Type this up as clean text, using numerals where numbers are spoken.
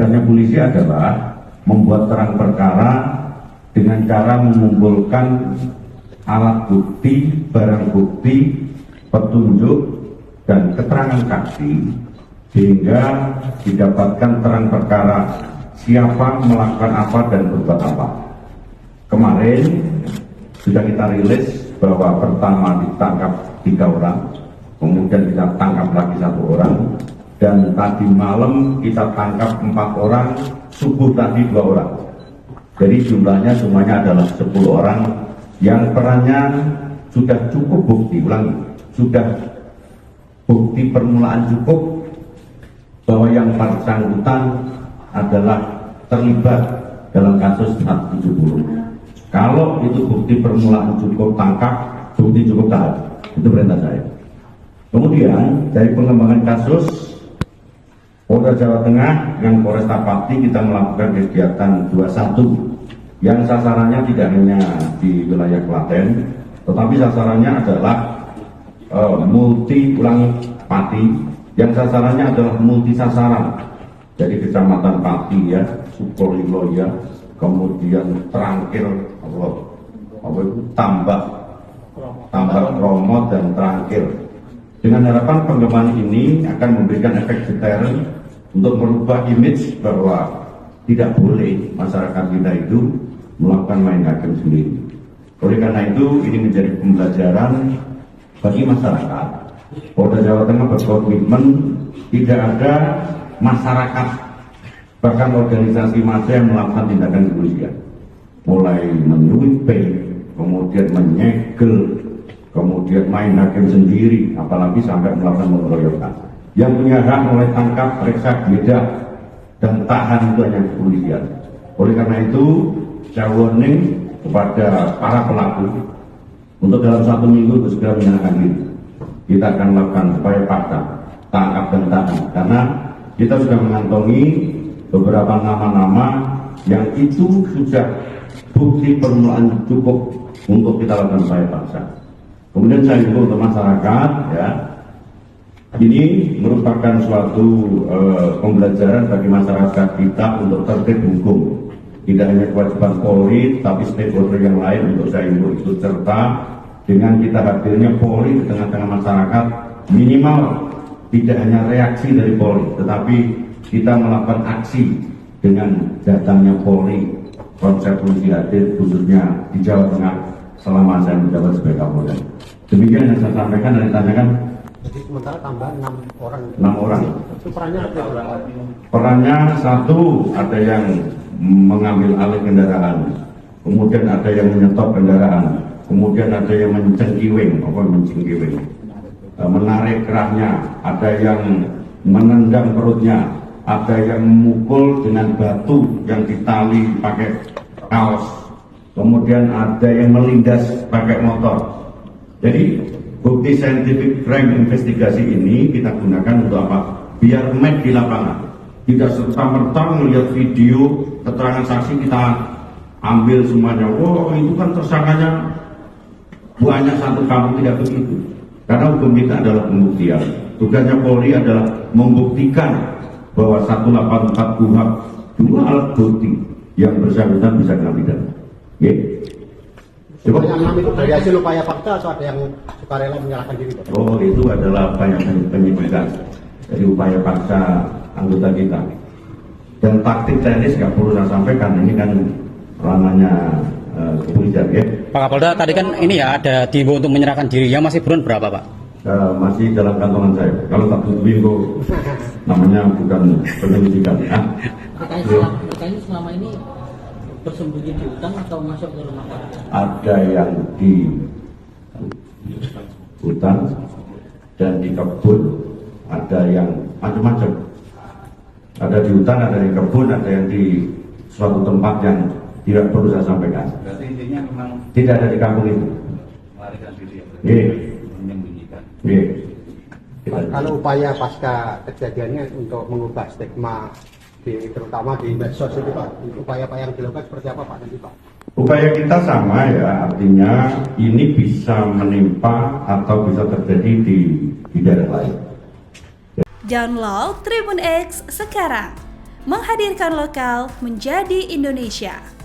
tugasnya polisi adalah membuat terang perkara dengan cara mengumpulkan alat bukti, barang bukti, petunjuk, dan keterangan saksi sehingga didapatkan terang perkara siapa melakukan apa dan berbuat apa. Kemarin sudah kita rilis bahwa pertama ditangkap 3 orang, kemudian kita tangkap lagi 1 orang, dan tadi malam kita tangkap 4 orang, subuh tadi 2 orang. Jadi jumlahnya semuanya adalah 10 orang yang perannya sudah cukup bukti, sudah bukti permulaan cukup bahwa yang bersangkutan adalah terlibat dalam kasus 470. Kalau itu bukti permulaan cukup, tangkap, bukti cukup, tahan. Itu perintah saya. Kemudian dari pengembangan kasus, Polda Jawa Tengah dengan Polresta Pati kita melakukan kegiatan 21 yang sasarannya tidak hanya di wilayah Klaten, tetapi sasarannya adalah Pati, yang sasarannya adalah multi sasaran. Jadi kecamatan Pati ya, Sukolilo ya, kemudian Trangkil, Tambak Romo dan Trangkil. Dengan harapan pengembangan ini akan memberikan efek deterren untuk merubah image bahwa tidak boleh masyarakat kita itu melakukan main hakim sendiri. Oleh karena itu ini menjadi pembelajaran bagi masyarakat. Polda Jawa Tengah berkomitmen tidak ada masyarakat bahkan organisasi massa yang melakukan tindakan kepolisian, mulai menyuipeng, kemudian menyegel, kemudian main hakim sendiri, apalagi sampai melakukan pengeroyokan. Yang punya hak mulai tangkap, periksa, geledah, dan tahan itu hanya kepolisian. Oleh karena itu, saya warning kepada para pelaku untuk dalam 1 minggu segera menyerahkan diri. Kita akan melakukan upaya paksa, tangkap dan tahan, karena kita sudah mengantongi beberapa nama-nama yang itu sudah bukti permulaan cukup untuk kita lakukan upaya paksa. Kemudian saya himbau untuk masyarakat, ya, ini merupakan suatu pembelajaran bagi masyarakat kita untuk tertib hukum. Tidak hanya kewajiban Polri, tapi stakeholder yang lain untuk saya himbau ikut serta dengan kita hadirnya Polri di tengah-tengah masyarakat. Minimal tidak hanya reaksi dari Polri, tetapi kita melakukan aksi dengan datangnya Polri. Konsep polisi hadir khususnya di Jawa Tengah selama saya menjabat sebagai Kapolda. Demikian yang saya sampaikan dan ditanyakan. Jadi sementara tambah 6 orang. 6 orang. Itu perannya apa? Perannya 1 ada yang mengambil alih kendaraan, kemudian ada yang menyetop kendaraan, kemudian ada yang mencengkiwing, menarik kerahnya, ada yang menendang perutnya, ada yang memukul dengan batu yang ditali pakai kaos, kemudian ada yang melindas pakai motor. Jadi bukti scientific crime investigasi ini kita gunakan untuk apa? Biar match di lapangan. Tidak serta-merta melihat video keterangan saksi kita ambil semuanya. Oh itu kan tersangkanya banyak satu kampung, tidak begitu. Karena hukum kita adalah pembuktian. Tugasnya Polri adalah membuktikan bahwa 184 KUHP 2 alat bukti yang bersangkutan bisa kena pidana. Coba yang 6 itu dari hasil upaya paksa atau ada yang sukarela menyalahkan diri? Oh itu adalah upaya penyidikan dari upaya paksa anggota kita. Dan taktik teknis nggak perlu saya sampaikan, ini kan ranahnya kepolisian ya. Pak Kapolda, tadi kan ini ya ada diimbau untuk menyerahkan diri, yang masih buron berapa Pak? Masih dalam kantongan saya. Kalau tak minggu namanya bukan penyelidikan. Katanya selama ini bersembunyi di hutan atau masuk ke rumah Pak? Ada yang di hutan dan di kebun, ada yang macam-macam. Ada di hutan, ada di kebun, ada yang di suatu tempat yang tidak perlu saya sampaikan. Berarti intinya memang tidak ada di kampung itu. melarikan diri ya, Menyembunyikan. Kalau upaya pasca kejadiannya untuk mengubah stigma terutama di medsos itu Pak, upaya-upaya yang dilakukan seperti apa Pak nanti Pak? Upaya kita sama ya, artinya ini bisa menimpa atau bisa terjadi di daerah lain. Download Tribun X sekarang, menghadirkan lokal menjadi Indonesia.